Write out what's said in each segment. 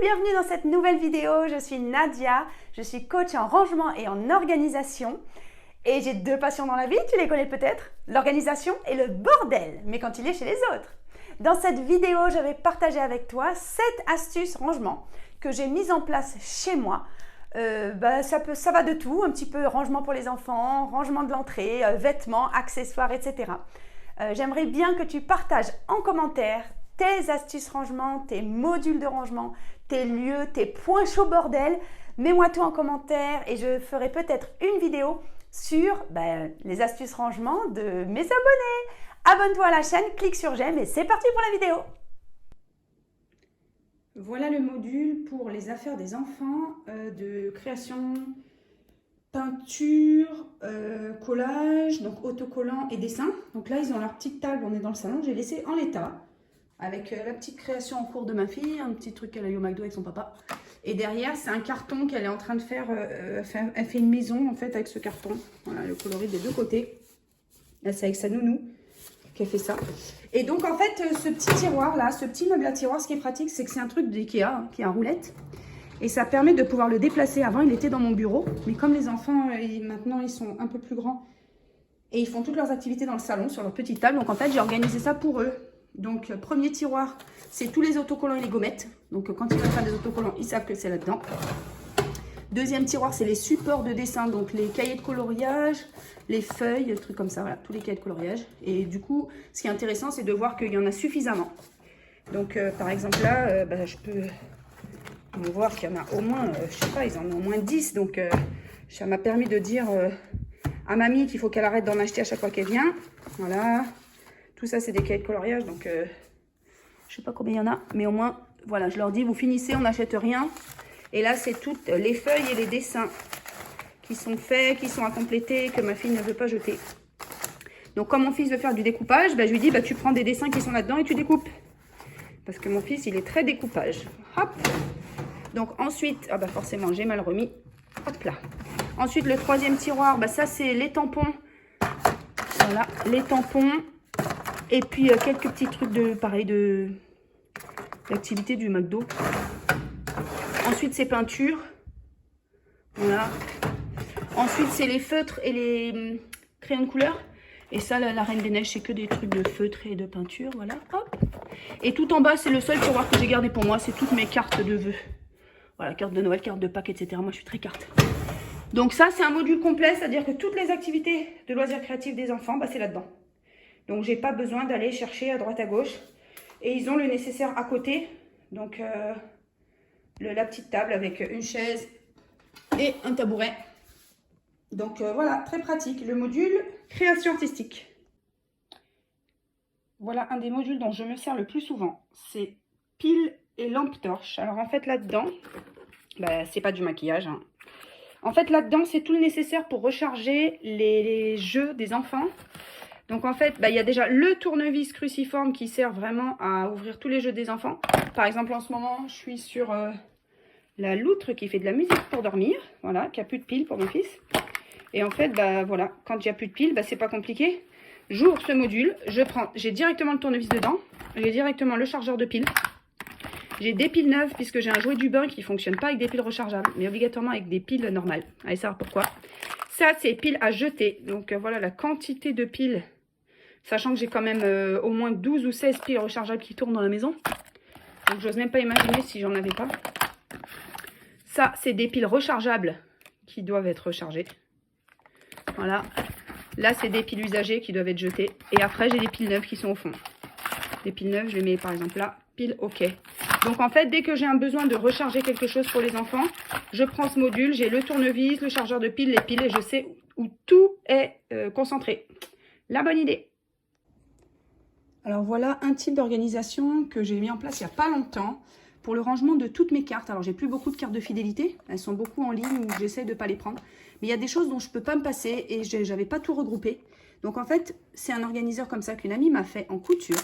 bienvenue dans cette nouvelle vidéo. Je suis Nadia, je suis coach en rangement et en organisation. Et j'ai deux passions dans la vie, tu les connais peut-être, l'organisation et le bordel, mais quand il est chez les autres. Dans cette vidéo, je vais partager avec toi 7 astuces rangement que j'ai mises en place chez moi. Ça va de tout, un petit peu rangement pour les enfants, rangement de l'entrée, vêtements, accessoires, etc. J'aimerais bien que tu partages en commentaire tes astuces rangement, tes modules de rangement, tes lieux, tes points chauds bordel. Mets-moi tout en commentaire et je ferai peut-être une vidéo sur les astuces rangement de mes abonnés. Abonne-toi à la chaîne, clique sur j'aime et c'est parti pour la vidéo. Voilà le module pour les affaires des enfants de création, peinture, collage, donc autocollant et dessin. Donc là, ils ont leur petite table, on est dans le salon, j'ai laissé en l'état avec la petite création en cours de ma fille, un petit truc qu'elle a eu au McDo avec son papa. Et derrière, c'est un carton qu'elle est en train de faire, elle fait une maison en fait avec ce carton. Voilà, le coloris des deux côtés. Là, c'est avec sa nounou qu'elle fait ça. Et donc en fait, ce petit tiroir là, ce petit meuble à tiroir, ce qui est pratique, c'est que c'est un truc d'Ikea, hein, qui est en roulette. Et ça permet de pouvoir le déplacer. Avant, il était dans mon bureau. Mais comme les enfants, maintenant, ils sont un peu plus grands. Et ils font toutes leurs activités dans le salon, sur leur petite table. Donc, en fait, j'ai organisé ça pour eux. Donc, premier tiroir, c'est tous les autocollants et les gommettes. Donc, quand ils veulent faire des autocollants, ils savent que c'est là-dedans. Deuxième tiroir, c'est les supports de dessin. Donc, les cahiers de coloriage, les feuilles, des trucs comme ça. Voilà, tous les cahiers de coloriage. Et du coup, ce qui est intéressant, c'est de voir qu'il y en a suffisamment. Donc, par exemple, là, je peux... On va voir qu'il y en a au moins, je sais pas, ils en ont au moins 10. Donc, ça m'a permis de dire à mamie qu'il faut qu'elle arrête d'en acheter à chaque fois qu'elle vient. Voilà. Tout ça, c'est des cahiers de coloriage. Donc, je sais pas combien il y en a. Mais au moins, voilà, je leur dis, vous finissez, on n'achète rien. Et là, c'est toutes les feuilles et les dessins qui sont faits, qui sont à compléter, que ma fille ne veut pas jeter. Donc, quand mon fils veut faire du découpage, je lui dis, tu prends des dessins qui sont là-dedans et tu découpes. Parce que mon fils, il est très découpage. Hop. Donc ensuite, forcément, j'ai mal remis. Hop là. Ensuite, le troisième tiroir, ça c'est les tampons. Voilà, les tampons. Et puis quelques petits trucs d'activité du McDo. Ensuite, c'est peintures. Voilà. Ensuite, c'est les feutres et les crayons de couleur. Et ça, la Reine des Neiges, c'est que des trucs de feutre et de peinture. Voilà, hop. Et tout en bas, c'est le seul tiroir que j'ai gardé pour moi. C'est toutes mes cartes de vœux. Voilà, carte de Noël, carte de Pâques, etc. Moi, je suis très carte. Donc ça, c'est un module complet, c'est-à-dire que toutes les activités de loisirs créatifs des enfants, c'est là-dedans. Donc, j'ai pas besoin d'aller chercher à droite, à gauche. Et ils ont le nécessaire à côté. Donc, la petite table avec une chaise et un tabouret. Donc, voilà, très pratique. Le module création artistique. Voilà un des modules dont je me sers le plus souvent. C'est pile et lampe torche. Alors en fait là-dedans, c'est pas du maquillage. Hein. En fait là-dedans, c'est tout le nécessaire pour recharger les jeux des enfants. Donc en fait, il y a déjà le tournevis cruciforme qui sert vraiment à ouvrir tous les jeux des enfants. Par exemple, en ce moment, je suis sur la loutre qui fait de la musique pour dormir. Voilà, qui a plus de piles pour mon fils. Et en fait, voilà, quand il n'y a plus de piles, c'est pas compliqué. J'ouvre ce module, j'ai directement le tournevis dedans, j'ai directement le chargeur de piles. J'ai des piles neuves puisque j'ai un jouet du bain qui ne fonctionne pas avec des piles rechargeables, mais obligatoirement avec des piles normales. Allez savoir pourquoi. Ça, c'est piles à jeter. Donc voilà la quantité de piles, sachant que j'ai quand même au moins 12 ou 16 piles rechargeables qui tournent dans la maison. Donc j'ose même pas imaginer si j'en avais pas. Ça, c'est des piles rechargeables qui doivent être rechargées. Voilà. Là, c'est des piles usagées qui doivent être jetées. Et après, j'ai des piles neuves qui sont au fond. Les piles neuves, je les mets par exemple là, pile OK. Donc en fait, dès que j'ai un besoin de recharger quelque chose pour les enfants, je prends ce module, j'ai le tournevis, le chargeur de piles, les piles, et je sais où tout est concentré. La bonne idée. Alors voilà un type d'organisation que j'ai mis en place il n'y a pas longtemps pour le rangement de toutes mes cartes. Alors j'ai plus beaucoup de cartes de fidélité, elles sont beaucoup en ligne où j'essaie de ne pas les prendre. Mais il y a des choses dont je ne peux pas me passer et j'avais pas tout regroupé. Donc en fait, c'est un organiseur comme ça qu'une amie m'a fait en couture.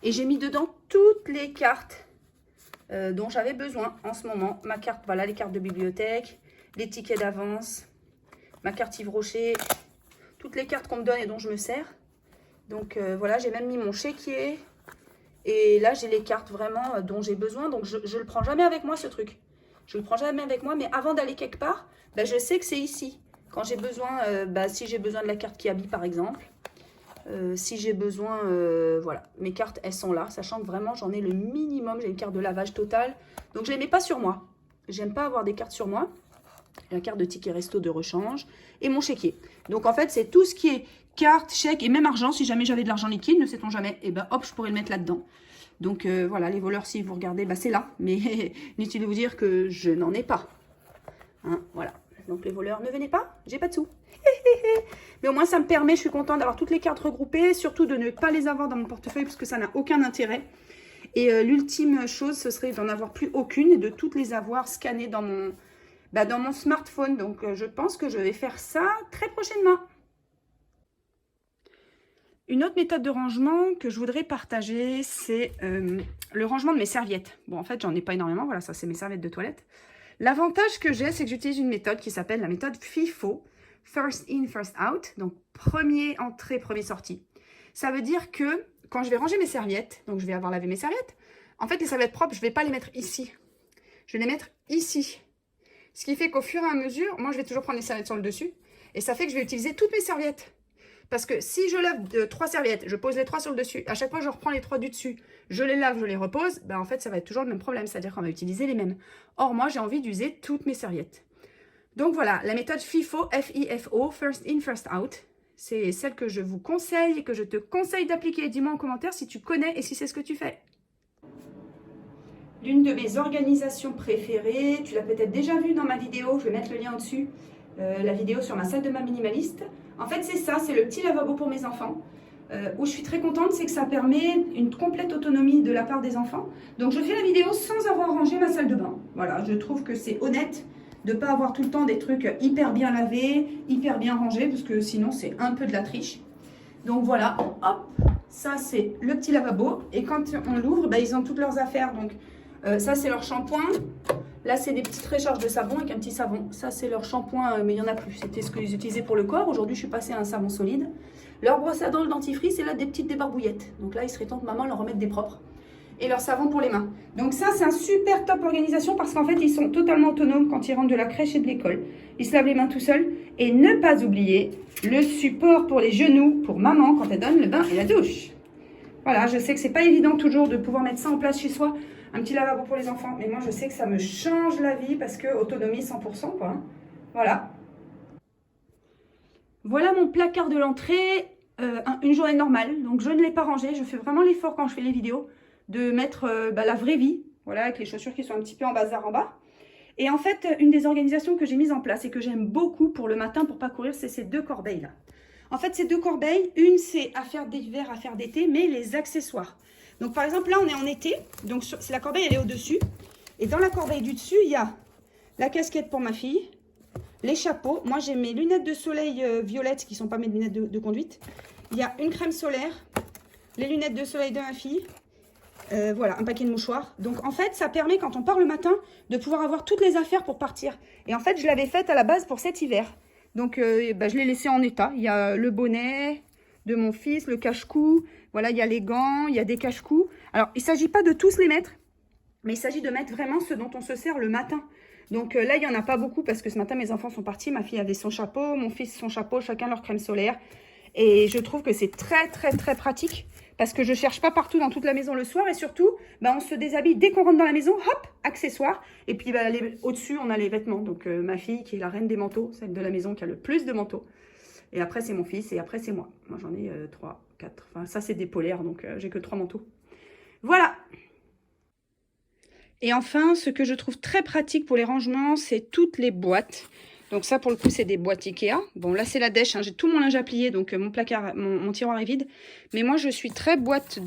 Et j'ai mis dedans toutes les cartes dont j'avais besoin en ce moment. Ma carte, voilà, les cartes de bibliothèque, les tickets d'avance, ma carte Yves Rocher, toutes les cartes qu'on me donne et dont je me sers. Donc voilà, j'ai même mis mon chéquier Et là, j'ai les cartes vraiment dont j'ai besoin. Donc, je ne le prends jamais avec moi, ce truc. Je le prends jamais avec moi. Mais avant d'aller quelque part, bah, je sais que c'est ici. Quand j'ai besoin, si j'ai besoin de la carte qui habille, par exemple. Si j'ai besoin, voilà. Mes cartes, elles sont là. Sachant que vraiment, j'en ai le minimum. J'ai une carte de lavage totale. Donc, je ne les mets pas sur moi. J'aime pas avoir des cartes sur moi. La carte de ticket resto de rechange. Et mon chéquier. Donc, en fait, c'est tout ce qui est carte, chèque et même argent. Si jamais j'avais de l'argent liquide, ne sait-on jamais, et ben hop, je pourrais le mettre là-dedans. Donc voilà, les voleurs, si vous regardez, bah, c'est là. Mais inutile de vous dire que je n'en ai pas. Hein, voilà. Donc les voleurs, ne venez pas, j'ai pas de sous. Mais au moins, ça me permet, je suis contente d'avoir toutes les cartes regroupées. Surtout de ne pas les avoir dans mon portefeuille parce que ça n'a aucun intérêt. Et l'ultime chose, ce serait d'en avoir plus aucune et de toutes les avoir scannées dans mon smartphone. Donc je pense que je vais faire ça très prochainement. Une autre méthode de rangement que je voudrais partager, c'est le rangement de mes serviettes. Bon, en fait, j'en ai pas énormément. Voilà, ça, c'est mes serviettes de toilette. L'avantage que j'ai, c'est que j'utilise une méthode qui s'appelle la méthode FIFO. First in, first out. Donc, premier entrée, premier sortie. Ça veut dire que quand je vais ranger mes serviettes, donc je vais avoir lavé mes serviettes, en fait, les serviettes propres, je ne vais pas les mettre ici. Je vais les mettre ici. Ce qui fait qu'au fur et à mesure, moi, je vais toujours prendre les serviettes sur le dessus. Et ça fait que je vais utiliser toutes mes serviettes. Parce que si je lave 3 serviettes, je pose les 3 sur le dessus, à chaque fois je reprends les 3 du dessus, je les lave, je les repose, ben en fait ça va être toujours le même problème, c'est-à-dire qu'on va utiliser les mêmes. Or moi j'ai envie d'user toutes mes serviettes. Donc voilà, la méthode FIFO, F-I-F-O, First In, First Out, c'est celle que je vous conseille et que je te conseille d'appliquer. Dis-moi en commentaire si tu connais et si c'est ce que tu fais. L'une de mes organisations préférées, tu l'as peut-être déjà vue dans ma vidéo, je vais mettre le lien au-dessus, la vidéo sur ma salle de bain minimaliste. En fait, c'est ça, c'est le petit lavabo pour mes enfants. Où je suis très contente, c'est que ça permet une complète autonomie de la part des enfants. Donc, je fais la vidéo sans avoir rangé ma salle de bain. Voilà, je trouve que c'est honnête de ne pas avoir tout le temps des trucs hyper bien lavés, hyper bien rangés, parce que sinon, c'est un peu de la triche. Donc, voilà, hop, ça, c'est le petit lavabo. Et quand on l'ouvre, bah, ils ont toutes leurs affaires. Donc, ça, c'est leur shampoing. Là, c'est des petites recharges de savon avec un petit savon. Ça, c'est leur shampoing, mais il n'y en a plus. C'était ce qu'ils utilisaient pour le corps. Aujourd'hui, je suis passée à un savon solide. Leur brosse à dents, le dentifrice, c'est là des petites débarbouillettes. Donc là, il serait temps que maman leur remette des propres. Et leur savon pour les mains. Donc ça, c'est un super top organisation parce qu'en fait, ils sont totalement autonomes quand ils rentrent de la crèche et de l'école. Ils se lavent les mains tout seuls. Et ne pas oublier le support pour les genoux pour maman quand elle donne le bain et la douche. Voilà, je sais que c'est pas évident toujours de pouvoir mettre ça en place chez soi. Un petit lavabo pour les enfants. Mais moi, je sais que ça me change la vie parce que autonomie 100%, quoi. Voilà. Voilà mon placard de l'entrée. Une journée normale. Donc, je ne l'ai pas rangé. Je fais vraiment l'effort quand je fais les vidéos de mettre la vraie vie. Voilà, avec les chaussures qui sont un petit peu en bazar en bas. Et en fait, une des organisations que j'ai mises en place et que j'aime beaucoup pour le matin pour pas courir, c'est ces 2 corbeilles-là. En fait, ces 2 corbeilles, une, c'est affaires d'hiver, affaires d'été, mais les accessoires. Donc, par exemple, là, on est en été. Donc, la corbeille, elle est au-dessus. Et dans la corbeille du dessus, il y a la casquette pour ma fille, les chapeaux. Moi, j'ai mes lunettes de soleil violettes, qui ne sont pas mes lunettes de conduite. Il y a une crème solaire, les lunettes de soleil de ma fille. Voilà, un paquet de mouchoirs. Donc, en fait, ça permet, quand on part le matin, de pouvoir avoir toutes les affaires pour partir. Et en fait, je l'avais faite à la base pour cet hiver. Donc, je l'ai laissé en état. Il y a le bonnet de mon fils, le cache-cou. Voilà, il y a les gants, il y a des cache-cous. Alors, il ne s'agit pas de tous les mettre, mais il s'agit de mettre vraiment ce dont on se sert le matin. Donc là, il n'y en a pas beaucoup parce que ce matin, mes enfants sont partis. Ma fille avait son chapeau, mon fils son chapeau, chacun leur crème solaire. Et je trouve que c'est très, très, très pratique parce que je ne cherche pas partout dans toute la maison le soir. Et surtout, on se déshabille dès qu'on rentre dans la maison, hop, accessoires. Et puis, au-dessus, on a les vêtements. Donc, ma fille qui est la reine des manteaux, celle de la maison qui a le plus de manteaux. Et après, c'est mon fils et après, c'est moi. Moi, j'en ai 3, 4. Enfin, ça, c'est des polaires, donc j'ai que 3 manteaux. Voilà. Et enfin, ce que je trouve très pratique pour les rangements, c'est toutes les boîtes. Donc ça, pour le coup, c'est des boîtes Ikea. Bon, là, c'est la dèche. Hein. J'ai tout mon linge à plier, donc mon placard, mon tiroir est vide. Mais moi, je suis très boîte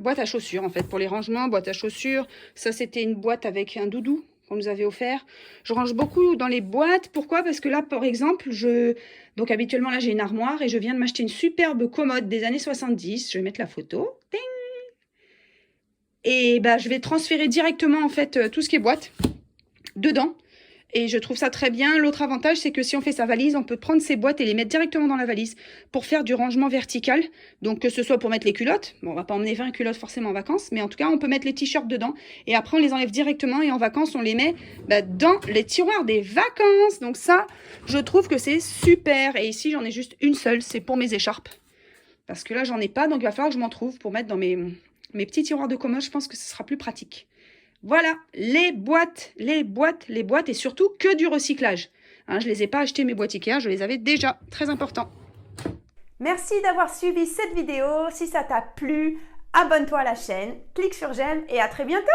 à chaussures, en fait, pour les rangements, boîte à chaussures. Ça, c'était une boîte avec un doudou qu'on nous avait offert. Je range beaucoup dans les boîtes. Pourquoi? Parce que là, par exemple, donc habituellement, là, j'ai une armoire et je viens de m'acheter une superbe commode des années 70. Je vais mettre la photo. Ding. Et je vais transférer directement, en fait, tout ce qui est boîte dedans. et je trouve ça très bien. L'autre avantage, c'est que si on fait sa valise, on peut prendre ses boîtes et les mettre directement dans la valise pour faire du rangement vertical. Donc que ce soit pour mettre les culottes, bon, on va pas emmener 20 culottes forcément en vacances, mais en tout cas on peut mettre les t-shirts dedans et après on les enlève directement et en vacances on les met dans les tiroirs des vacances. Donc ça, je trouve que c'est super. Et ici j'en ai juste une seule, c'est pour mes écharpes. Parce que là j'en ai pas, donc il va falloir que je m'en trouve pour mettre dans mes petits tiroirs de commode. Je pense que ce sera plus pratique. Voilà, les boîtes et surtout que du recyclage. Hein, je ne les ai pas achetées mes boîtes Ikea, je les avais déjà, très important. Merci d'avoir suivi cette vidéo. Si ça t'a plu, abonne-toi à la chaîne, clique sur j'aime et à très bientôt.